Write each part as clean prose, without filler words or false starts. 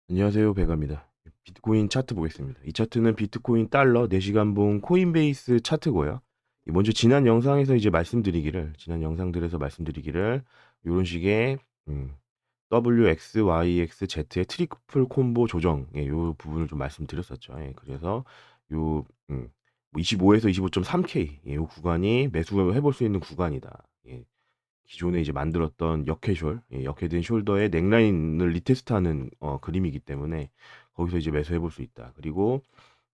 안녕하세요. 베가입니다. 비트코인 차트 보겠습니다. 이 차트는 비트코인 달러 4시간봉 코인베이스 차트고요. 먼저 지난 영상들에서 말씀드리기를 요런 식의 WX, YX, Z의 트리플 콤보 조정, 요 부분을 좀 말씀드렸었죠. 그래서 요, 25에서 25.3K, 요 구간이 매수해 볼 수 있는 구간이다. 기존에 이제 만들었던 역회된 숄더의 넥라인을 리테스트하는 그림이기 때문에 거기서 이제 매수해 볼 수 있다. 그리고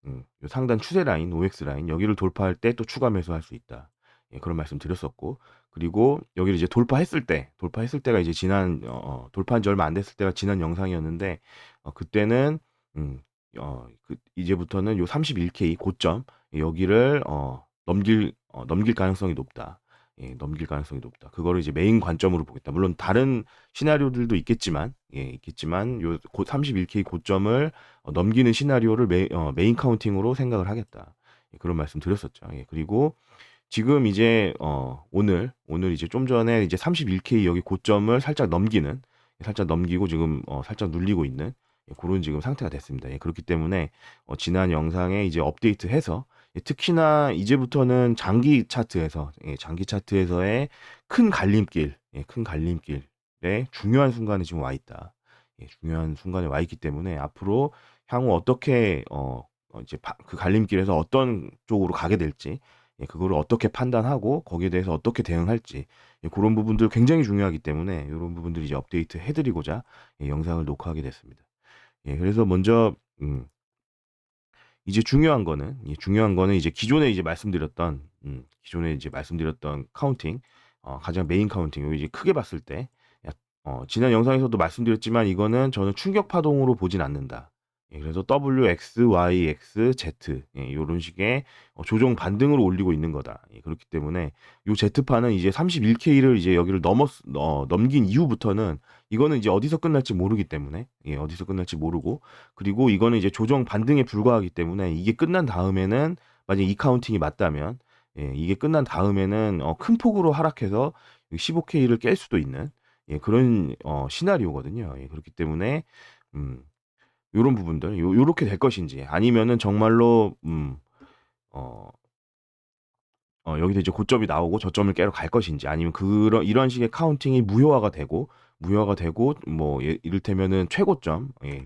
요 상단 추세 라인, OX 라인 여기를 돌파할 때 또 추가 매수할 수 있다. 그런 말씀 드렸었고, 그리고 여기를 이제 돌파했을 때가 이제 돌파한 지 얼마 안 됐을 때가 지난 영상이었는데, 그때는 이제부터는 요 31K 고점 여기를 넘길 가능성이 높다. 넘길 가능성이 높다. 그거를 이제 메인 관점으로 보겠다. 물론 다른 시나리오들도 있겠지만, 요 31K 고점을 넘기는 시나리오를 메인 카운팅으로 생각을 하겠다. 그런 말씀 드렸었죠. 그리고 지금 이제 오늘 이제 좀 전에 이제 31K 여기 고점을 살짝 넘기고 지금 살짝 눌리고 있는 그런 지금 상태가 됐습니다. 그렇기 때문에 지난 영상에 이제 업데이트해서 특히나 이제부터는 장기 차트에서의 큰 갈림길에 중요한 순간에 지금 와 있다. 중요한 순간에 와 있기 때문에 앞으로 향후 어떻게 이제 그 갈림길에서 어떤 쪽으로 가게 될지, 그거를 어떻게 판단하고 거기에 대해서 어떻게 대응할지, 그런 부분들 굉장히 중요하기 때문에 이런 부분들 이제 업데이트 해드리고자 영상을 녹화하게 됐습니다. 그래서 먼저 이제 중요한 거는 이제 기존에 이제 말씀드렸던 카운팅, 가장 메인 카운팅, 요 이제 크게 봤을 때, 지난 영상에서도 말씀드렸지만 이거는 저는 충격 파동으로 보진 않는다. 그래서 WX, YX, Z, 요런 식의 조정 반등으로 올리고 있는 거다. 그렇기 때문에 요 Z판은 이제 31K를 이제 여기를 넘긴 이후부터는 이거는 이제 어디서 끝날지 모르기 때문에, 어디서 끝날지 모르고, 그리고 이거는 이제 조정 반등에 불과하기 때문에 이게 끝난 다음에는, 만약에 이 카운팅이 맞다면, 이게 끝난 다음에는 큰 폭으로 하락해서 15K를 깰 수도 있는, 그런 시나리오거든요. 그렇기 때문에 음 요런 부분들, 요렇게 될 것인지, 아니면은 정말로 어 여기서 이제 고점이 나오고 저점을 깨러 갈 것인지, 아니면 이런 식의 카운팅이 무효화가 되고 뭐 이를테면은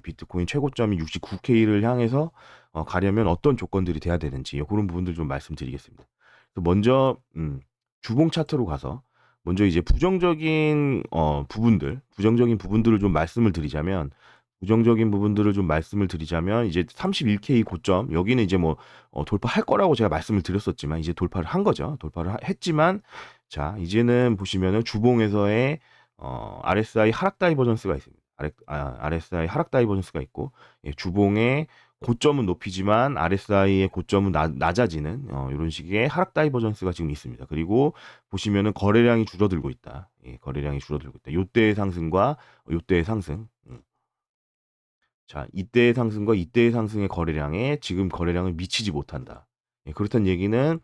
비트코인 최고점이 69K를 향해서 가려면 어떤 조건들이 돼야 되는지, 그런 부분들 좀 말씀드리겠습니다. 먼저 주봉 차트로 가서 먼저 이제 부정적인 부분들을 좀 말씀을 드리자면, 이제 31K 고점 여기는 이제 뭐 돌파할 거라고 제가 말씀을 드렸었지만 이제 돌파를 한 거죠. 했지만, 자, 이제는 보시면은 주봉에서의 RSI 하락 다이버전스가 있습니다. RSI 하락 다이버전스가 있고, 주봉의 고점은 높이지만 RSI의 고점은 낮아지는 이런 식의 하락 다이버전스가 지금 있습니다. 그리고 보시면은 거래량이 줄어들고 있다. 거래량이 줄어들고 있다. 요때의 상승과 요때의 상승. 자, 이때의 상승과 이때의 상승의 거래량에 지금 거래량을 미치지 못한다. 그렇다는 얘기는,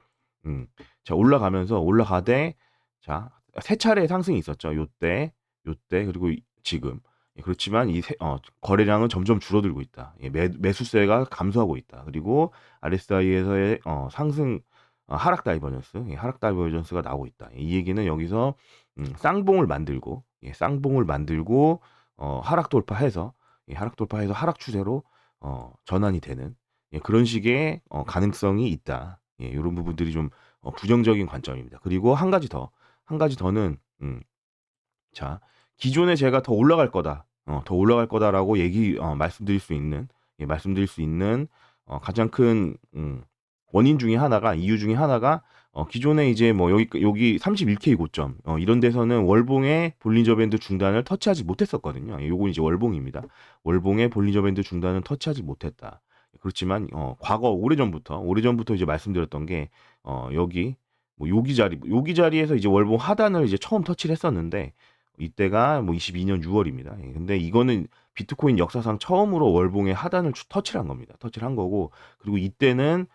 음, 자, 올라가되, 자, 세 차례의 상승이 있었죠. 요때, 그리고 지금. 그렇지만 거래량은 점점 줄어들고 있다. 매수세가 감소하고 있다. 그리고 RSI에서의 하락 다이버전스가 나오고 있다. 이 얘기는 여기서 쌍봉을 만들고 하락 돌파해서 하락 추세로 전환이 되는, 그런 식의 가능성이 있다. 이런 부분들이 좀 부정적인 관점입니다. 그리고 한 가지 더는, 자, 기존에 제가 더 올라갈 거다라고 말씀드릴 수 있는 가장 큰 이유 중에 하나가, 기존에 이제 뭐 여기 31K 고점 이런 데서는 월봉의 볼린저 밴드 중단을 터치하지 못했었거든요. 요건 이제 월봉입니다. 월봉의 볼린저 밴드 중단은 터치하지 못했다. 그렇지만 과거 오래전부터 이제 말씀드렸던 게, 여기 뭐 여기 자리에서 이제 월봉 하단을 이제 처음 터치를 했었는데, 이때가 뭐 22년 6월입니다. 근데 이거는 비트코인 역사상 처음으로 월봉의 하단을 터치를 한 겁니다. 터치를 한 거고, 그리고 이때는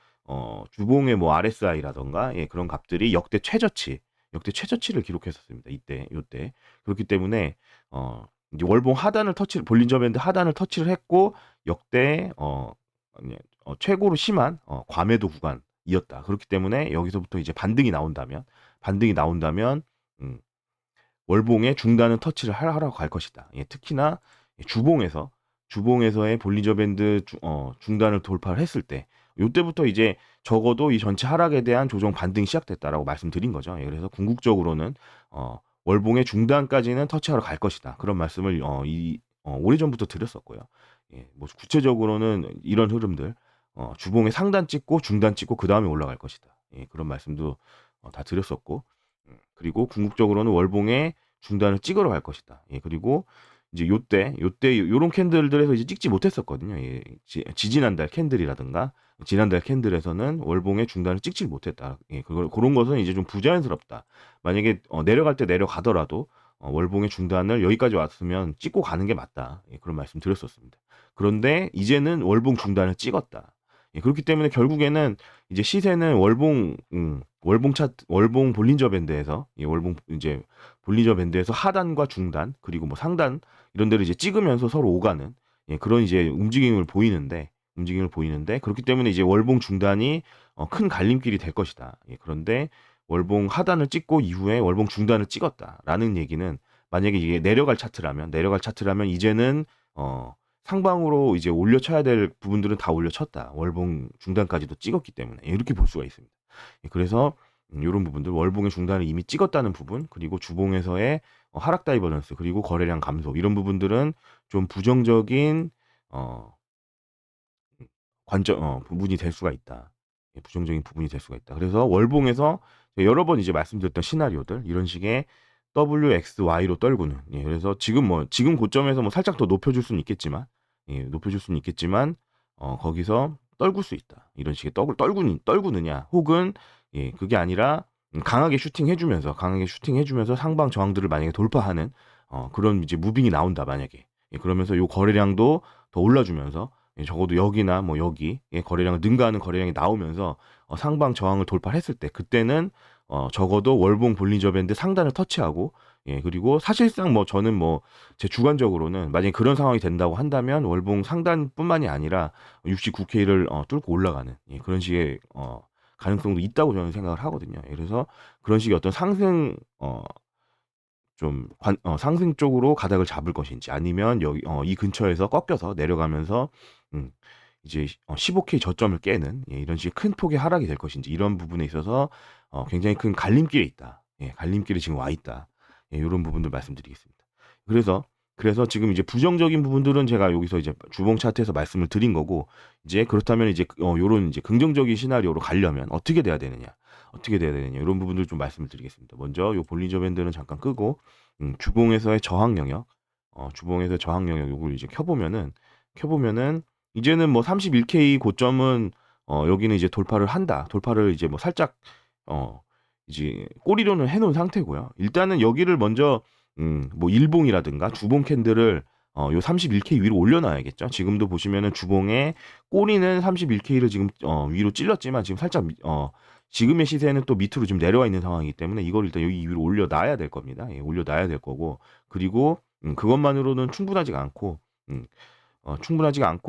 주봉의 뭐 RSI라던가 그런 값들이 역대 최저치를 기록했었습니다. 요때. 그렇기 때문에 이제 월봉 하단을 볼린저 밴드 하단을 터치를 했고 역대 아니, 최고로 심한 과매도 구간이었다. 그렇기 때문에 여기서부터 이제 반등이 나온다면 음, 월봉의 중단은 터치를 하라고 갈 것이다. 예, 특히나 주봉에서의 볼린저 밴드 중단을 돌파를 했을 때 요때부터 이제 적어도 이 전체 하락에 대한 조정 반등이 시작됐다라고 말씀드린 거죠. 예, 그래서 궁극적으로는 월봉의 중단까지는 터치하러 갈 것이다. 그런 말씀을 오래전부터 드렸었고요. 예, 뭐 구체적으로는 이런 흐름들 주봉의 상단 찍고 중단 찍고 그 다음에 올라갈 것이다. 예, 그런 말씀도 다 드렸었고 그리고 궁극적으로는 월봉의 중단을 찍으러 갈 것이다. 예, 그리고 이제 요때 요런 캔들들에서 이제 찍지 못했었거든요. 예, 지난달 캔들이라든가 지난달 캔들에서는 월봉의 중단을 찍지 못했다. 예, 그런 것은 이제 좀 부자연스럽다. 만약에 내려갈 때 내려가더라도 월봉의 중단을 여기까지 왔으면 찍고 가는 게 맞다. 예, 그런 말씀 드렸었습니다. 그런데 이제는 월봉 중단을 찍었다. 예, 그렇기 때문에 결국에는 이제 시세는 월봉 볼린저 밴드에서 월봉 이제 볼린저 밴드에서 하단과 중단 그리고 뭐 상단 이런 데를 이제 찍으면서 서로 오가는 그런 이제 움직임을 보이는데 그렇기 때문에 이제 월봉 중단이 큰 갈림길이 될 것이다. 예, 그런데 월봉 하단을 찍고 이후에 월봉 중단을 찍었다라는 얘기는 만약에 이게 내려갈 차트라면 이제는 상방으로 이제 올려쳐야 될 부분들은 다 올려쳤다. 월봉 중단까지도 찍었기 때문에 이렇게 볼 수가 있습니다. 그래서 이런 부분들 월봉의 중단을 이미 찍었다는 부분 그리고 주봉에서의 하락 다이버전스 그리고 거래량 감소 이런 부분들은 좀 부정적인 어, 부분이 될 수가 있다. 예, 부정적인 부분이 될 수가 있다. 그래서 월봉에서 여러 번 이제 말씀드렸던 시나리오들 이런 식의 WXY로 떨구는 그래서 지금 고점에서 뭐 살짝 더 높여줄 수는 있겠지만 거기서 떨굴 수 있다. 이런 식의 떨구느냐 혹은 그게 아니라 강하게 슈팅해주면서 상방 저항들을 만약에 돌파하는 그런 이제 무빙이 나온다 만약에 그러면서 요 거래량도 더 올라주면서 적어도 여기나 뭐 여기 거래량을 능가하는 거래량이 나오면서 상방 저항을 돌파했을 때 그때는 적어도 월봉 볼린저 밴드 상단을 터치하고 그리고 사실상 뭐 저는 뭐 제 주관적으로는 만약에 그런 상황이 된다고 한다면 월봉 상단뿐만이 아니라 69K를 뚫고 올라가는 그런 식의 가능성도 있다고 저는 생각을 하거든요. 그래서 그런 식의 어떤 상승 쪽으로 가닥을 잡을 것인지 아니면 여기 이 근처에서 꺾여서 내려가면서 음, 이제 15K 저점을 깨는 이런 식의 큰 폭의 하락이 될 것인지 이런 부분에 있어서 굉장히 큰 갈림길에 있다. 갈림길에 지금 와 있다. 이런 부분들 말씀드리겠습니다. 그래서 지금 이제 부정적인 부분들은 제가 여기서 이제 주봉 차트에서 말씀을 드린 거고 이제 그렇다면 이제 요런 이제 긍정적인 시나리오로 가려면 어떻게 돼야 되느냐 이런 부분들 좀 말씀을 드리겠습니다. 먼저 요 볼린저 밴드는 잠깐 끄고 주봉에서의 저항 영역 요걸 이제 켜보면은 이제는 뭐 31K 고점은 여기는 이제 돌파를 이제 뭐 살짝 이제 꼬리로는 해놓은 상태고요. 일단은 여기를 먼저 뭐 일봉이라든가 주봉 캔들을 요 31K 위로 올려놔야겠죠. 지금도 보시면은 주봉의 꼬리는 31K를 지금 위로 찔렀지만 지금 살짝 지금의 시세는 또 밑으로 지금 내려와 있는 상황이기 때문에 이걸 일단 여기 위로 올려놔야 될 겁니다. 올려놔야 될 거고 그리고 그것만으로는 충분하지가 않고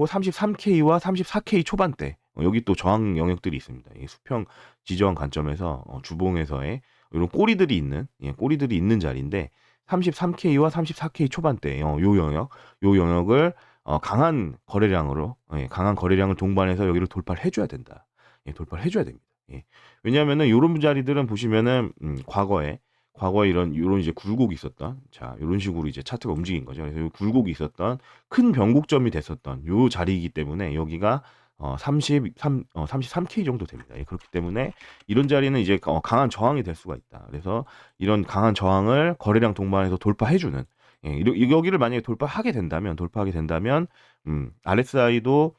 33K와 34K 초반대 여기 또 저항 영역들이 있습니다. 수평 지저항 관점에서 주봉에서의 이런 꼬리들이 있는 자리인데 33K와 34K 초반대 요 영역을 강한 거래량을 동반해서 여기를 돌파를 해줘야 된다. 돌파를 해줘야 됩니다. 왜냐하면은 이런 자리들은 보시면은 과거에 이런 이제 굴곡이 있었던 이런 식으로 이제 차트가 움직인 거죠. 그래서 요 굴곡이 있었던 큰 변곡점이 됐었던 요 자리이기 때문에 여기가 33K 정도 됩니다. 그렇기 때문에 이런 자리는 이제 강한 저항이 될 수가 있다. 그래서 이런 강한 저항을 거래량 동반해서 돌파해주는 여기를 만약에 돌파하게 된다면 RSI도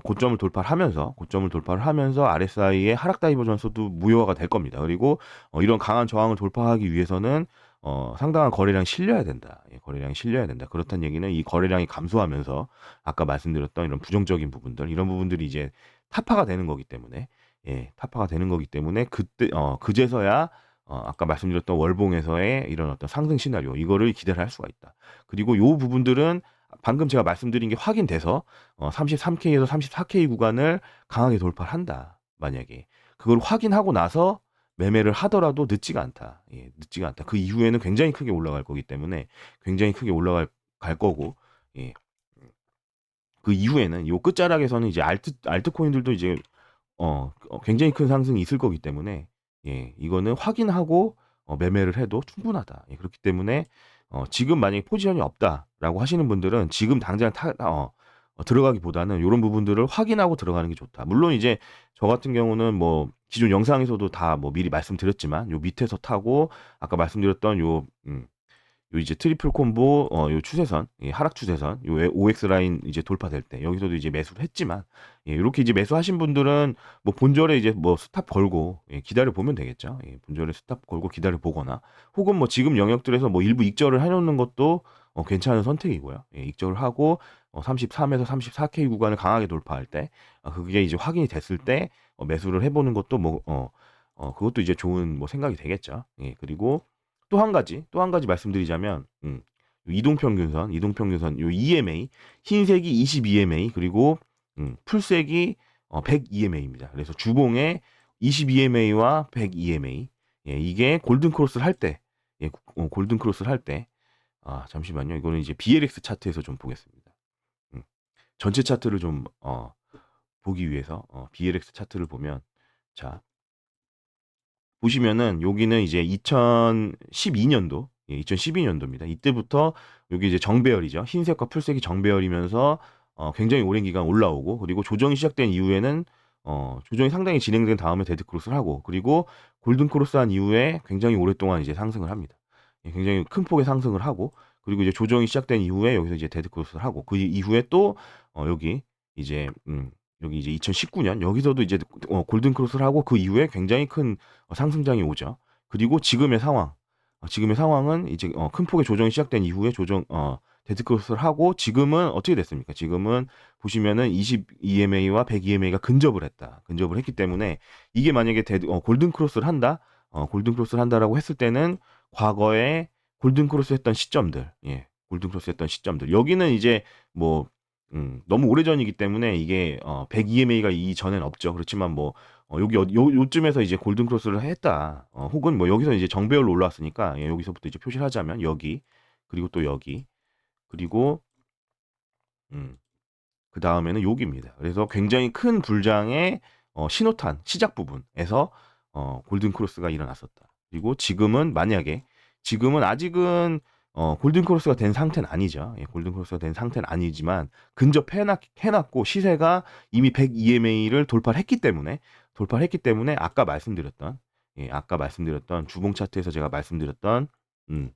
고점을 돌파를 하면서 RSI의 하락 다이버전스도 무효화가 될 겁니다. 그리고 이런 강한 저항을 돌파하기 위해서는 상당한 거래량이 실려야 된다. 거래량이 실려야 된다. 그렇다는 얘기는 이 거래량이 감소하면서 아까 말씀드렸던 이런 부정적인 부분들, 이런 부분들이 이제 타파가 되는 거기 때문에 그때 그제서야 아까 말씀드렸던 월봉에서의 이런 어떤 상승 시나리오 이거를 기대를 할 수가 있다. 그리고 요 부분들은 방금 제가 말씀드린 게 확인돼서 33K에서 34K 구간을 강하게 돌파를 한다. 만약에 그걸 확인하고 나서 매매를 하더라도 늦지가 않다. 예, 늦지가 않다. 그 이후에는 굉장히 크게 올라갈 거기 때문에 굉장히 크게 올라갈 갈 거고 예. 그 이후에는 요 끝자락에서는 이제 알트코인들도 이제 굉장히 큰 상승이 있을 거기 때문에 예, 이거는 확인하고 매매를 해도 충분하다. 예, 그렇기 때문에 지금 만약에 포지션이 없다라고 하시는 분들은 지금 당장 들어가기보다는 요런 부분들을 확인하고 들어가는 게 좋다. 물론 이제 저 같은 경우는 뭐 기존 영상에서도 다 뭐 미리 말씀드렸지만 요 밑에서 타고 아까 말씀드렸던 요 이제 트리플 콤보 요 추세선 하락 추세선 요 OX 라인 이제 돌파될 때 여기서도 이제 매수를 했지만 예 요렇게 이제 매수하신 분들은 뭐 본절에 이제 뭐 스탑 걸고 예 기다려 보면 되겠죠. 예 본절에 스탑 걸고 기다려 보거나 혹은 뭐 지금 영역들에서 뭐 일부 익절을 해 놓는 것도 괜찮은 선택이고요. 예 익절을 하고 33에서 34K 구간을 강하게 돌파할 때 그게 이제 확인이 됐을 때 매수를 해 보는 것도 뭐 그것도 이제 좋은 뭐 생각이 되겠죠. 예 그리고 또 한 가지 말씀드리자면 이동평균선 요 EMA 흰색이 20 EMA 그리고 풀색이 100 EMA입니다. 그래서 주봉에 20 EMA와 100 EMA 예, 이게 골든 크로스를 할 때, 예, 골든 크로스를 할 때, 잠시만요. 이거는 이제 BLX 차트에서 좀 보겠습니다. 음, 전체 차트를 좀 보기 위해서 BLX 차트를 보면 자 보시면은 여기는 이제 2012년도, 예, 2012년도입니다. 이때부터 여기 이제 정배열이죠. 흰색과 풀색이 정배열이면서 굉장히 오랜 기간 올라오고 그리고 조정이 시작된 이후에는 조정이 상당히 진행된 다음에 데드 크로스를 하고 그리고 골든 크로스한 이후에 굉장히 오랫동안 이제 상승을 합니다. 예, 굉장히 큰 폭의 상승을 하고 그리고 이제 조정이 시작된 이후에 여기서 이제 데드 크로스를 하고 그 이후에 또 여기 이제 여기 이제 2019년 여기서도 이제 골든 크로스를 하고 그 이후에 굉장히 큰 상승장이 오죠. 그리고 지금의 상황은 이제 큰 폭의 조정이 시작된 이후에 데드크로스를 하고 지금은 어떻게 됐습니까? 지금은 보시면은 20 EMA와 100 EMA가 근접을 했다. 근접을 했기 때문에 이게 만약에 골든 크로스를 한다, 골든 크로스를 한다라고 했을 때는 과거에 골든 크로스 했던 시점들, 예, 골든 크로스 했던 시점들. 여기는 이제 뭐 너무 오래전이기 때문에 이게 100 EMA가 이전엔 없죠. 그렇지만 뭐 여기 요쯤에서 이제 골든 크로스를 했다. 혹은 뭐 여기서 이제 정배열로 올라왔으니까 예, 여기서부터 이제 표시를 하자면 여기 그리고 또 여기 그리고 음, 그 다음에는 여기입니다. 그래서 굉장히 큰 불장의 신호탄 시작 부분에서 골든 크로스가 일어났었다. 그리고 지금은 아직은 골든 크로스가 된 상태는 아니죠. 예, 골든 크로스가 된 상태는 아니지만 해놨고 시세가 이미 100 EMA를 돌파했기 때문에 아까 말씀드렸던 주봉 차트에서 제가 말씀드렸던 음,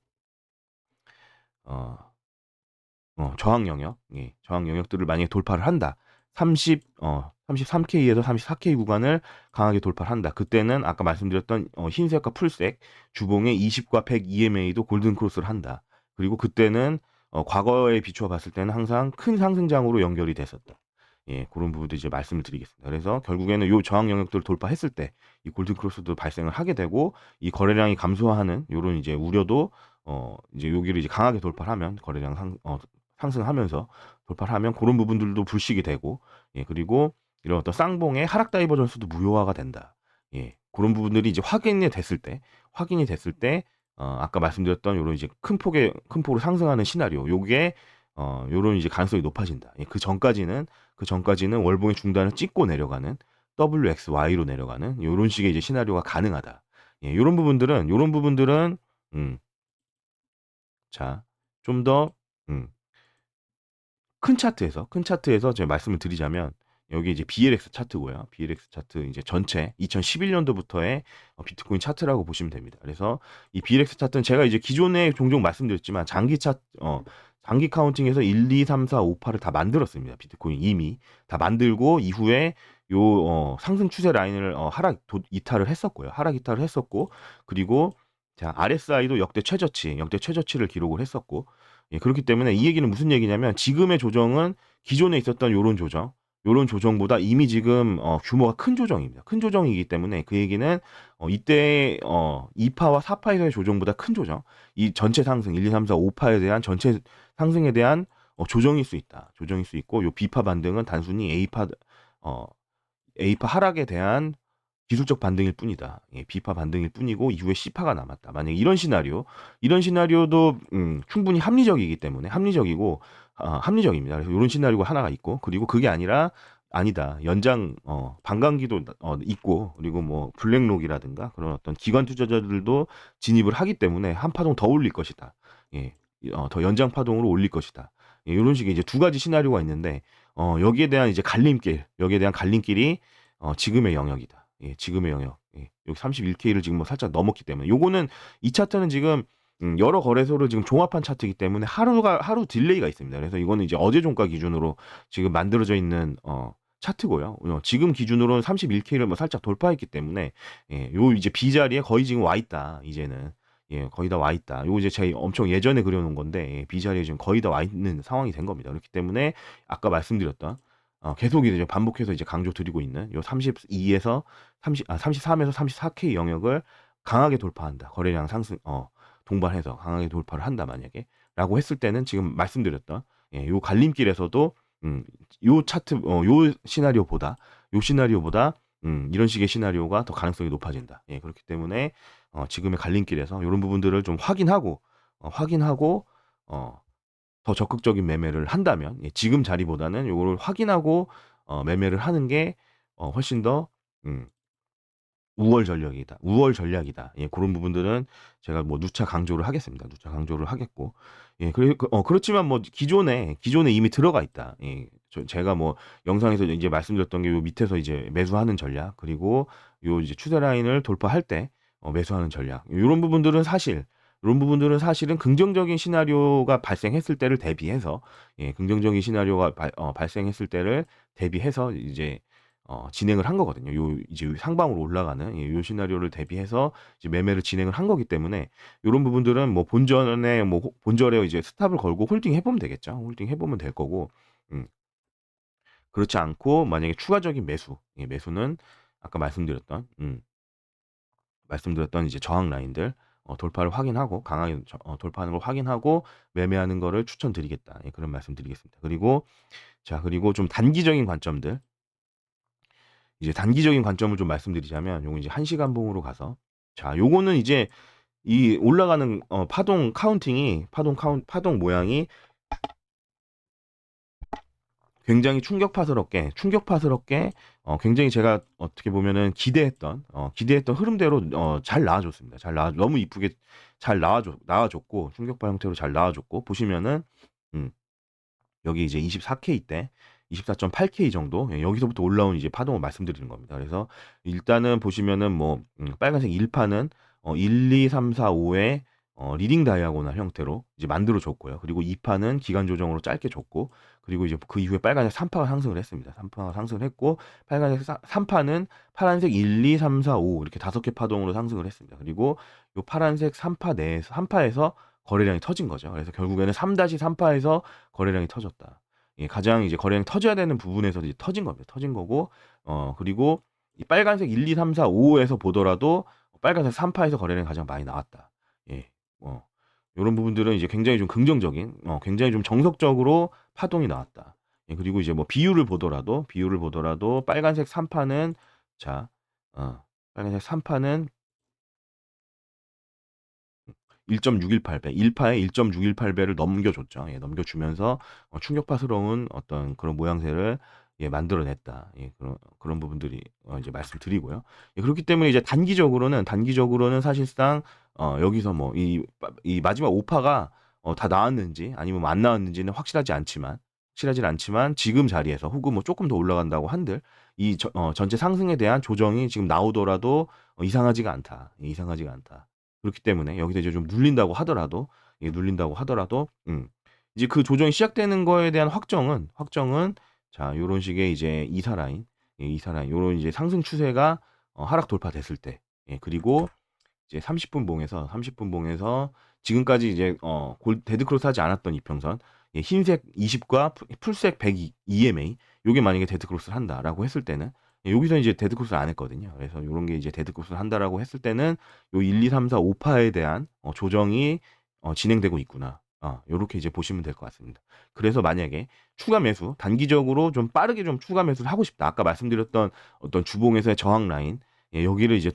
어, 저항 영역, 예, 저항 영역들을 만약에 돌파를 한다. 33K에서 34K 구간을 강하게 돌파를 한다. 그때는 아까 말씀드렸던 흰색과 풀색 주봉의 20과 100 EMA도 골든 크로스를 한다. 그리고 그때는 과거에 비추어 봤을 때는 항상 큰 상승장으로 연결이 됐었다. 예, 그런 부분도 이제 말씀을 드리겠습니다. 그래서 결국에는 요 저항 영역들을 돌파했을 때 이 골든 크로스도 발생을 하게 되고 이 거래량이 감소하는 요런 이제 우려도 이제 여기를 이제 강하게 돌파를 하면 거래량 상승하면서 돌파를 하면 그런 부분들도 불식이 되고 예 그리고 이런 어떤 쌍봉의 하락 다이버전스도 무효화가 된다. 예. 그런 부분들이 이제 확인이 됐을 때 아까 말씀드렸던 요런 이제 큰 폭으로 상승하는 시나리오 요게 요런 이제 가능성이 높아진다. 예. 그 전까지는 월봉의 중단을 찍고 내려가는 WXY로 내려가는 요런 식의 이제 시나리오가 가능하다. 예. 요런 부분들은 음 자, 좀 더 큰 차트에서 제가 말씀을 드리자면 여기 이제 BLX 차트고요. BLX 차트 이제 전체 2011년도부터의 비트코인 차트라고 보시면 됩니다. 그래서 이 BLX 차트는 제가 이제 기존에 종종 말씀드렸지만 장기 카운팅에서 1, 2, 3, 4, 5, 8을 다 만들었습니다. 비트코인 이미 다 만들고 이후에 요 상승 추세 라인을 이탈을 했었고요. 하락 이탈을 했었고 그리고 자, RSI도 역대 최저치를 기록을 했었고 예, 그렇기 때문에 이 얘기는 무슨 얘기냐면 지금의 조정은 기존에 있었던 요런 조정 요런 조정보다 이미 지금 규모가 큰 조정입니다. 큰 조정이기 때문에 그 얘기는 이때 2파와 4파에서의 조정보다 큰 조정. 이 전체 상승 1, 2, 3, 4, 5파에 대한 전체 상승에 대한 조정일 수 있다. 조정일 수 있고 요 B파 반등은 단순히 어 A파 하락에 대한 기술적 반등일 뿐이다. 예, B파 반등일 뿐이고 이후에 C파가 남았다. 만약에 이런 시나리오도 충분히 합리적이기 때문에 합리적입니다. 그래서 이런 시나리오가 하나가 있고 그리고 그게 아니다. 연장 반감기도 있고 그리고 뭐 블랙록이라든가 그런 어떤 기관 투자자들도 진입을 하기 때문에 한 파동 더 올릴 것이다. 예, 더 연장 파동으로 올릴 것이다. 예, 이런 식의 이제 두 가지 시나리오가 있는데 여기에 대한 갈림길이 지금의 영역이다. 예, 지금의 영역. 예, 여기 31K를 지금 뭐 살짝 넘었기 때문에 요거는 이 차트는 지금 여러 거래소를 지금 종합한 차트이기 때문에 하루 딜레이가 있습니다. 그래서 이거는 이제 어제 종가 기준으로 지금 만들어져 있는 차트고요. 지금 기준으로는 31K를 뭐 살짝 돌파했기 때문에 요 이제 B 자리에 거의 지금 와 있다. 이제는 거의 다 와 있다. 요 이제 제가 엄청 예전에 그려놓은 건데 B 자리에 지금 거의 다 와 있는 상황이 된 겁니다. 그렇기 때문에 아까 말씀드렸던 계속 이제 반복해서 이제 강조 드리고 있는 요 32에서 33에서 34K 영역을 강하게 돌파한다. 거래량 상승 동반해서 강하게 돌파를 한다 만약에라고 했을 때는 지금 말씀드렸던 요 갈림길에서도 요 차트 요 시나리오보다 이런 식의 시나리오가 더 가능성이 높아진다. 예, 그렇기 때문에 지금의 갈림길에서 이런 부분들을 좀 확인하고 더 적극적인 매매를 한다면 지금 자리보다는 요거를 확인하고 매매를 하는 게 훨씬 더 음 우월 전략이다. 예, 그런 부분들은 제가 뭐 누차 강조를 하겠습니다. 누차 강조를 하겠고. 예, 그렇지만 뭐 기존에 이미 들어가 있다. 예. 제가 뭐 영상에서 이제 말씀드렸던 게 요 밑에서 이제 매수하는 전략, 그리고 요 이제 추세 라인을 돌파할 때 매수하는 전략. 요런 부분들은 사실은 긍정적인 시나리오가 발생했을 때를 대비해서 긍정적인 시나리오가 발생했을 때를 대비해서 이제 진행을 한 거거든요. 이제 상방으로 올라가는 요 시나리오를 대비해서 이제 매매를 진행을 한 거기 때문에 요런 부분들은 뭐 본전에 이제 스탑을 걸고 홀딩 해 보면 되겠죠. 홀딩 해 보면 될 거고. 음 그렇지 않고 만약에 추가적인 매수는 아까 말씀드렸던 이제 저항 라인들 돌파를 확인하고 강하게 돌파하는 걸 확인하고 매매하는 거를 추천드리겠다. 예, 그런 말씀드리겠습니다. 그리고 좀 단기적인 관점을 좀 말씀드리자면 요거 이제 1 시간 봉으로 가서 자 요거는 이제 이 올라가는 파동 모양이 굉장히 충격파스럽게 굉장히 제가 어떻게 보면은 기대했던 흐름대로 잘 나와 줬습니다. 너무 이쁘게 잘 나와 줬고 충격파 형태로 잘 나와 줬고 보시면은 음 여기 이제 24K 때 24.8K 정도 여기서부터 올라온 이제 파동을 말씀드리는 겁니다. 그래서 일단은 보시면은 뭐 빨간색 1파는 1, 2, 3, 4, 5의 리딩 다이아고널 형태로 이제 만들어 줬고요. 그리고 2파는 기간 조정으로 짧게 줬고 그리고 이제 그 이후에 빨간색 3파가 상승을 했습니다. 3파가 상승을 했고 빨간색 3파는 파란색 1, 2, 3, 4, 5 이렇게 5개 파동으로 상승을 했습니다. 그리고 요 파란색 3파에서 거래량이 터진 거죠. 그래서 결국에는 3-3파에서 거래량이 터졌다. 예, 가장 이제 거래량이 터져야 되는 부분에서 이제 터진 겁니다. 터진 거고, 그리고 이 빨간색 1, 2, 3, 4, 5에서 보더라도 빨간색 3파에서 거래량이 가장 많이 나왔다. 예, 요런 부분들은 이제 굉장히 좀 정석적으로 파동이 나왔다. 예, 그리고 이제 뭐 비율을 보더라도 빨간색 3파는 자, 빨간색 3파는 1.618배, 1파에 1.618배를 넘겨줬죠. 예, 넘겨주면서 충격파스러운 어떤 그런 모양새를 만들어냈다. 예, 그런 부분들이 이제 말씀드리고요. 예, 그렇기 때문에 이제 단기적으로는 사실상 여기서 뭐 이 마지막 5파가 다 나왔는지 아니면 뭐안 나왔는지는 확실하진 않지만 지금 자리에서 혹은 뭐 조금 더 올라간다고 한들 전체 상승에 대한 조정이 지금 나오더라도 이상하지가 않다. 예, 이상하지가 않다. 그렇기 때문에 여기서 이제 좀 눌린다고 하더라도 이제 그 조정이 시작되는 거에 대한 확정은 자 요런 식의 이제 이사 라인 요런 이제 상승 추세가 하락 돌파됐을 때 그리고 이제 30분 봉에서 지금까지 이제 데드 크로스 하지 않았던 이평선 흰색 20과 풀색 100 EMA 요게 만약에 데드 크로스를 한다라고 했을 때는 여기서 이제 데드 크로스를 안 했거든요. 그래서 요런 게 이제 데드 크로스를 한다라고 했을 때는 요 1, 2, 3, 4, 5파에 대한 조정이 진행되고 있구나. 요렇게 이제 보시면 될 것 같습니다. 그래서 만약에 추가 매수, 단기적으로 좀 빠르게 좀 추가 매수를 하고 싶다. 아까 말씀드렸던 어떤 주봉에서의 저항 라인, 여기를 이제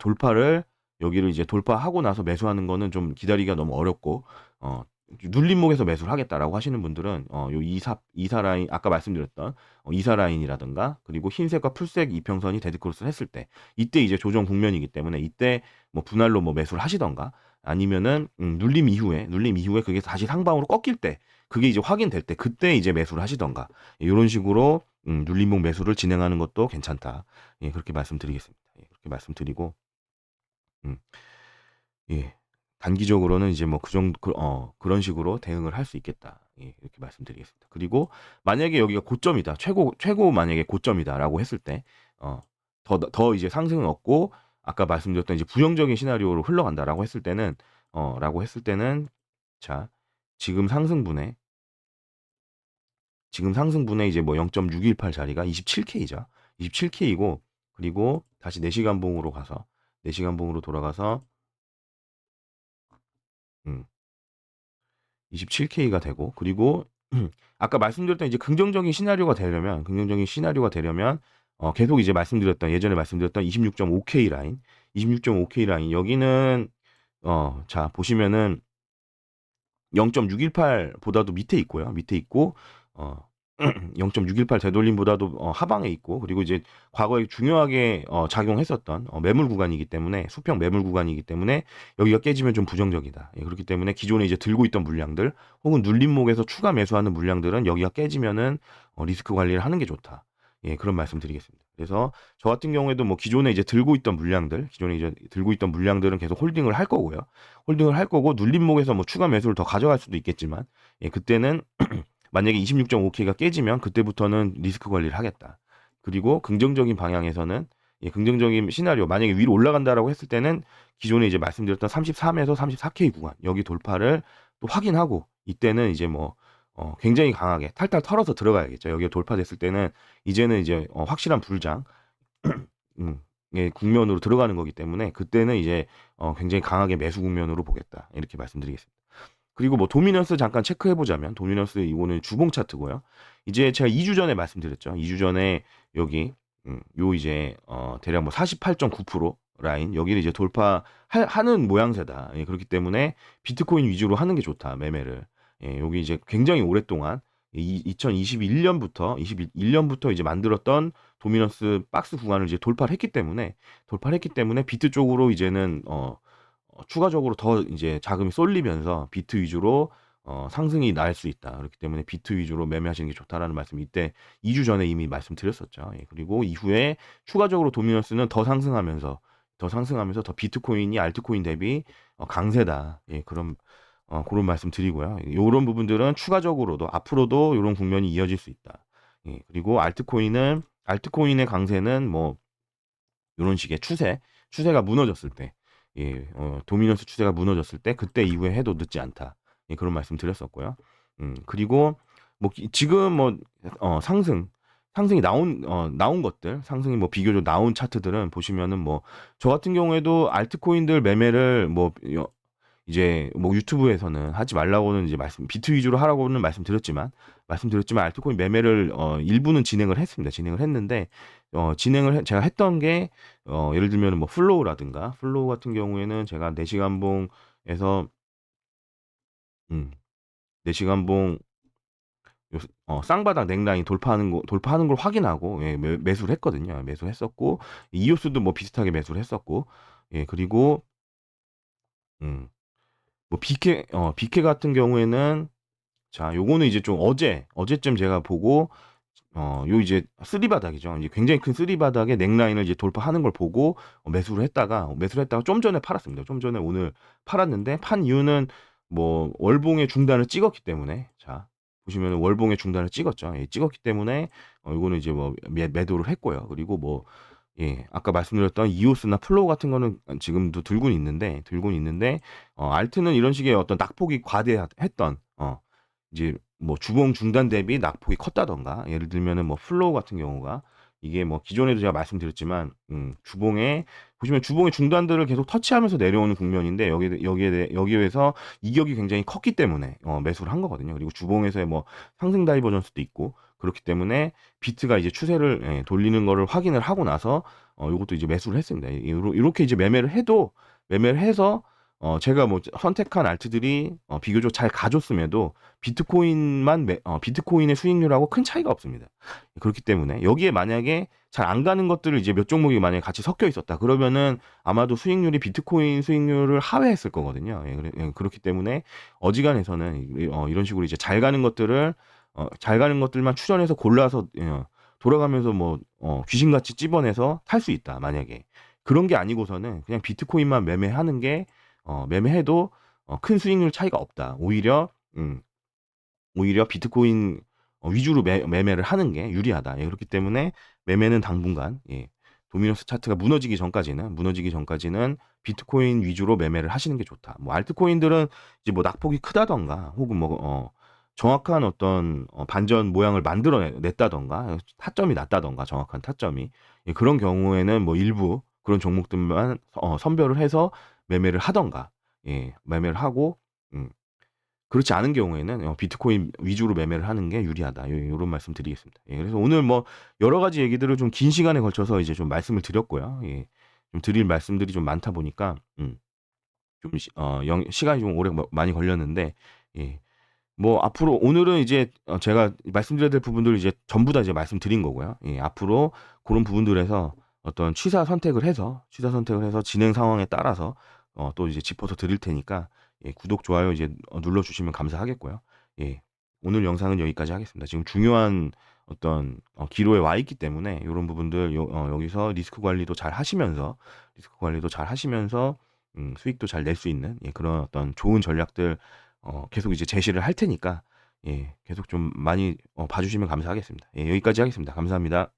돌파하고 나서 매수하는 거는 좀 기다리기가 너무 어렵고, 눌림목에서 매수를 하겠다라고 하시는 분들은, 요 이사 라인, 아까 말씀드렸던, 이사 라인이라든가, 그리고 흰색과 풀색 이평선이 데드크로스를 했을 때, 이때 이제 조정 국면이기 때문에, 이때 뭐 분할로 뭐 매수를 하시던가, 아니면은, 눌림 이후에 그게 다시 상방으로 꺾일 때, 그게 이제 확인될 때, 그때 이제 매수를 하시던가, 요런 식으로, 눌림목 매수를 진행하는 것도 괜찮다. 예, 그렇게 말씀드리겠습니다. 예, 그렇게 말씀드리고, 음. 예. 단기적으로는 이제 뭐 그런 식으로 대응을 할 수 있겠다. 예, 이렇게 말씀드리겠습니다. 그리고 만약에 여기가 고점이다. 최고 만약에 고점이다라고 했을 때, 어, 더 이제 상승을 얻고, 아까 말씀드렸던 이제 부정적인 시나리오로 흘러간다라고 했을 때는, 자, 지금 상승분에, 이제 뭐 0.618 자리가 27K죠. 27K이고, 그리고 다시 4시간 봉으로 가서, 4시간 봉으로 돌아가서, 음, 27K가 되고, 그리고 아까 말씀드렸던 이제 긍정적인 시나리오가 되려면 계속 이제 예전에 말씀드렸던 26.5K 라인, 26.5K 라인 여기는 자 보시면은 0.618보다도 밑에 있고요. 밑에 있고 어 0.618 되돌림보다도 하방에 있고, 그리고 이제 과거에 중요하게 작용했었던 매물 구간이기 때문에, 수평 매물 구간이기 때문에 여기가 깨지면 좀 부정적이다. 예, 그렇기 때문에 기존에 이제 들고 있던 물량들 혹은 눌림목에서 추가 매수하는 물량들은 여기가 깨지면은 리스크 관리를 하는 게 좋다. 예, 그런 말씀 드리겠습니다. 그래서 저 같은 경우에도 뭐 기존에 이제 들고 있던 물량들은 계속 홀딩을 할 거고요. 홀딩을 할 거고, 눌림목에서 뭐 추가 매수를 더 가져갈 수도 있겠지만, 예, 그때는 만약에 26.5K가 깨지면 그때부터는 리스크 관리를 하겠다. 그리고 긍정적인 방향에서는, 긍정적인 시나리오, 만약에 위로 올라간다라고 했을 때는 기존에 이제 말씀드렸던 33에서 34K 구간 여기 돌파를 또 확인하고, 이때는 이제 뭐 굉장히 강하게 탈탈 털어서 들어가야겠죠. 여기가 돌파됐을 때는 이제는 이제 확실한 불장, 음, 예, 국면으로 들어가는 거기 때문에 그때는 이제 굉장히 강하게 매수 국면으로 보겠다. 이렇게 말씀드리겠습니다. 그리고 뭐 도미넌스 잠깐 체크해 보자면, 도미넌스 이거는 주봉 차트고요. 이제 제가 2주 전에 말씀드렸죠. 2주 전에 여기 요 이제 대략 뭐 48.9% 라인 여기를 이제 돌파하는 모양새다. 예, 그렇기 때문에 비트코인 위주로 하는 게 좋다. 매매를. 예, 여기 이제 굉장히 오랫동안 2021년부터 이제 만들었던 도미넌스 박스 구간을 이제 돌파를 했기 때문에 비트 쪽으로 이제는 추가적으로 더 이제 자금이 쏠리면서 비트 위주로 상승이 날 수 있다. 그렇기 때문에 비트 위주로 매매하시는 게 좋다라는 말씀 이때 2주 전에 이미 말씀드렸었죠. 예, 그리고 이후에 추가적으로 도미넌스는 더 상승하면서 더 비트코인이 알트코인 대비 강세다. 예, 그런 말씀 드리고요. 요런 부분들은 추가적으로도 앞으로도 요런 국면이 이어질 수 있다. 예, 그리고 알트코인의 강세는 뭐 요런 식의 추세가 무너졌을 때, 예, 도미넌스 추세가 무너졌을 때 그때 이후에 해도 늦지 않다. 예, 그런 말씀 드렸었고요. 그리고 뭐 지금 뭐 상승이 나온 것들, 상승이 뭐 비교적 나온 차트들은 보시면은 뭐 저 같은 경우에도 알트코인들 매매를 뭐 이제 뭐 유튜브에서는 하지 말라고는 이제 비트 위주로 하라고는 말씀드렸지만 알트코인 매매를 일부는 진행을 했습니다. 진행을 했는데 제가 했던 게 예를 들면 뭐 플로우 같은 경우에는 제가 4시간 봉에서 4시간 봉 쌍바닥 넥라인 돌파하는 걸 확인하고, 예, 매수를 했거든요. 매수했었고, 이오스도 뭐 비슷하게 매수를 했었고, 예, 그리고 음, 뭐 BK 같은 경우에는, 자, 요거는 이제 좀 어제쯤 제가 보고, 요 이제 쓰리바닥이죠. 이제 굉장히 큰 쓰리바닥에 넥라인을 이제 돌파하는 걸 보고 매수를 했다가 좀 전에 팔았습니다. 좀 전에 오늘 팔았는데, 판 이유는 뭐 월봉의 중단을 찍었기 때문에, 자, 보시면 월봉의 중단을 찍었죠. 예, 찍었기 때문에 요거는 이제 뭐 매도를 했고요. 그리고 뭐 예, 아까 말씀드렸던 이오스나 플로우 같은 거는 지금도 들고는 있는데, 알트는 이런 식의 어떤 낙폭이 과대했던 이제 뭐 주봉 중단 대비 낙폭이 컸다든가, 예를 들면은 뭐 플로우 같은 경우가 이게 뭐 기존에도 제가 말씀드렸지만 주봉에 보시면 주봉의 중단들을 계속 터치하면서 내려오는 국면인데, 여기에서 이격이 굉장히 컸기 때문에 매수를 한 거거든요. 그리고 주봉에서의 뭐 상승 다이버전스도 있고 그렇기 때문에 비트가 이제 추세를 돌리는 거를 확인을 하고 나서 요것도 이제 매수를 했습니다. 이렇게 이제 매매를 해서 제가 뭐 선택한 알트들이 비교적 잘 가줬음에도 비트코인의 수익률하고 큰 차이가 없습니다. 그렇기 때문에 여기에 만약에 잘 안 가는 것들을 이제 몇 종목이 만약에 같이 섞여 있었다 그러면은 아마도 수익률이 비트코인 수익률을 하회했을 거거든요. 그렇기 때문에 어지간해서는 이런 식으로 이제 잘 가는 것들만 추천해서 골라서 돌아가면서 뭐 귀신같이 찝어내서 탈 수 있다. 만약에 그런 게 아니고서는 그냥 비트코인만 매매하는 게 매매해도 큰 수익률 차이가 없다. 오히려 비트코인 위주로 매매를 하는 게 유리하다. 그렇기 때문에 매매는 당분간 도미노스 차트가 무너지기 전까지는 비트코인 위주로 매매를 하시는 게 좋다. 뭐 알트코인들은 이제 뭐 낙폭이 크다던가 혹은 뭐 정확한 어떤 반전 모양을 만들어냈다던가 타점이 낮다던가 정확한 타점이 그런 경우에는 뭐 일부 그런 종목들만 선별을 해서 매매를 하던가 매매를 하고 음, 그렇지 않은 경우에는 비트코인 위주로 매매를 하는 게 유리하다. 요런 말씀 드리겠습니다. 그래서 오늘 뭐 여러 가지 얘기들을 좀 긴 시간에 걸쳐서 이제 좀 말씀을 드렸고요. 좀 드릴 말씀들이 좀 많다 보니까 좀 시간이 좀 오래 많이 걸렸는데 예. 뭐 앞으로 오늘은 이제 제가 말씀드려야 될 부분들을 이제 전부 다 이제 말씀드린 거고요. 앞으로 그런 부분들에서 어떤 취사 선택을 해서 진행 상황에 따라서 또 이제 짚어서 드릴 테니까 구독, 좋아요 이제 눌러주시면 감사하겠고요. 예, 오늘 영상은 여기까지 하겠습니다. 지금 중요한 어떤 기로에 와 있기 때문에 이런 부분들 여기서 리스크 관리도 잘 하시면서 수익도 잘 낼 수 있는 그런 어떤 좋은 전략들 계속 이제 제시를 할 테니까 계속 좀 많이 봐주시면 감사하겠습니다. 여기까지 하겠습니다. 감사합니다.